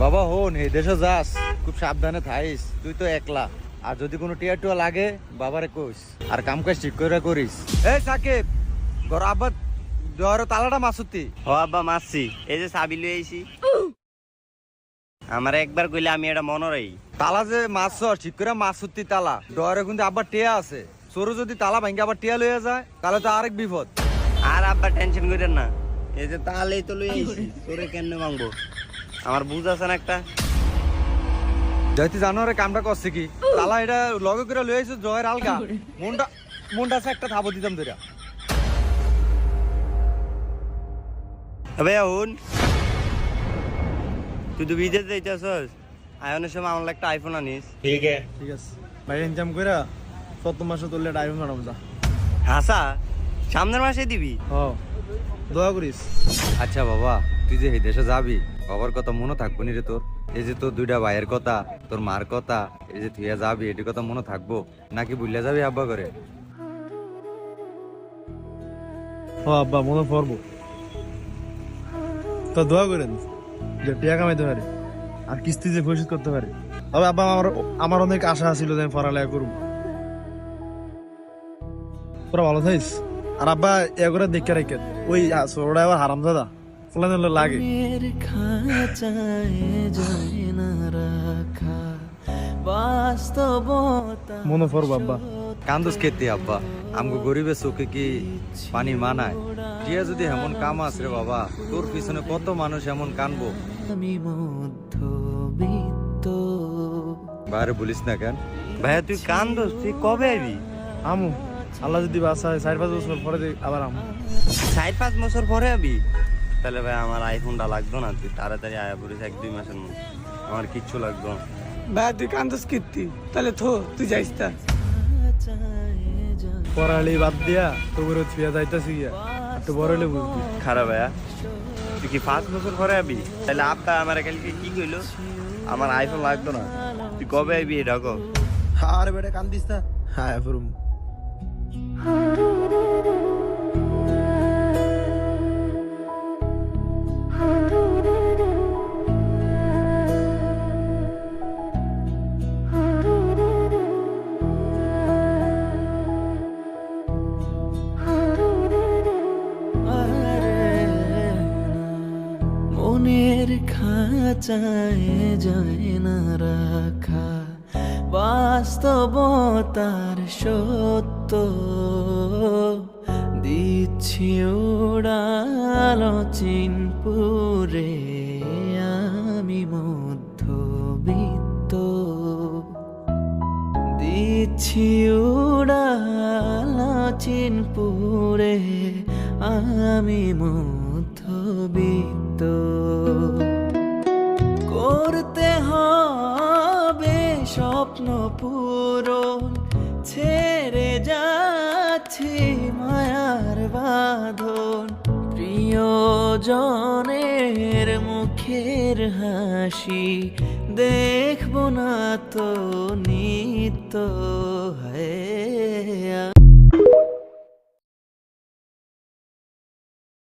বাবা হন এই দেশে যাস খুব সাবধানে থাইস, তুই তো একলা। আর যদি কোনো টিয়া টুয়া লাগে বাবারে কইস, আর কাম কাজ ঠিক করে করিস। এই সাকিব, ঘর আব্বা ঘর তালাটা মাসুতি। হ আব্বা মারছি, এই যে চাবি লই আইছি। আমার একবার কইলে আমি এটা মনে রাই। তালা যে মাছ ঠিক করে মাসুতি তালা ডরে কিন্তু আবার টিয়া আছে, সরু যদি তালা ভাঙ্গে আবার টিয়া লইয়া যায় তাহলে তো আরেক বিপদ। আর আব্বা টেনশন করেন না, এই যে তাহলেই তো লই আইছি, তোরে কেন ভাঙবো? আমার বুঝ আছে না একটা। যাইতে জানোয়ারে কামটা করছে কি, তালা এটা লগে করে লই আইছে জয়ের আলগা, মনটা আছে একটা থাবো দিতাম ধরে। ভাইয়া হুন, তুই তো বিদেশ যাইতেছস, আয়নের সময় আমার একটা আইফোন আনিস। ঠিক আছে ভাই, ইনকাম করে 7 মাসে তুললে আইফোন বানাবো যা। হাসা সামনের মাসে দিবি? দোয়া করিস। আচ্ছা বাবা, তুই যে এই দেশে যাবি বাবার কথা মনে থাকবো নি রে তোর? এই যে তোর দুইটা ভাইয়ের কথা, তোর মার কথা, এই যে তুই যাবি এটির কথা মনে থাকবো নাকি ভুলে যাবি আব্বা করে? আব্বা মনে পড়বো, তো দোয়া করেন যে টিয়া কামাইতে পারে আর কিস্তি যে পরিশোধ করতে পারে। তবে আব্বা আমার অনেক আশা ছিল যে আমি পড়ালেখা করব। তোরা ভালো থাকিস। আর আব্বা এ করে দেখে রেখে ওই ছোটটা আবার হারামজাদা ফুলান লাগে। মনে পড়বো আব্বা। কান্দুস খেতে আব্বা, আমগো গরিবের চোখে কি পানি মানায়? টিয়া যদি এমন কাম আছে রে বাবা, তোর পিছনে কত মানুষ এমন কানবো। বাইরে বলিস না কেন ভাইয়া তুই কান্দোস, তুই কবে আইবি? আমু আল্লাহ যদি বাঁচায় 4-5 বছর পরে আবার আমু। 4-5 বছর পরে আবি? তাহলে ভাই আমার আইফোনটা লাগতো না, তুই তাড়াতাড়ি আয়া পড়িস 1-2 মাসের মধ্যে, আমার কিচ্ছু লাগতো না। ভাই তুই কান্দস কীর্তি, তাহলে তুই যাইস তা। পড়ালি বাদ দিয়া তো করে ছুঁয়া যাইতেছি গিয়া, একটু বড় হলে বুঝবি। খারাপ ভাইয়া, তুই কি 5 বছর পরে আবি? তাহলে আব্বা আমার কালকে কি কইলো আমার আইফোন লাগতো না, তুই কবে আইবি এটা কো? আরে বেটা কান্দিস না, হ্যাঁ ফুরুম। মনের খাঁচায় যায় না রাখা বাস্তবতার সত্য, দিচ্ছি উড়াল চিনপুরে আমি মধ্যবিত্ত, দিচ্ছি উড়াল চিনপুরে আমি মধ্যবিত্ত। করতে হবে স্বপ্ন পূরণ, ছেড়ে যাচ্ছি মায়ার বাঁধন, প্রিয়জনের মুখের হাসি দেখব না তো নিত্য।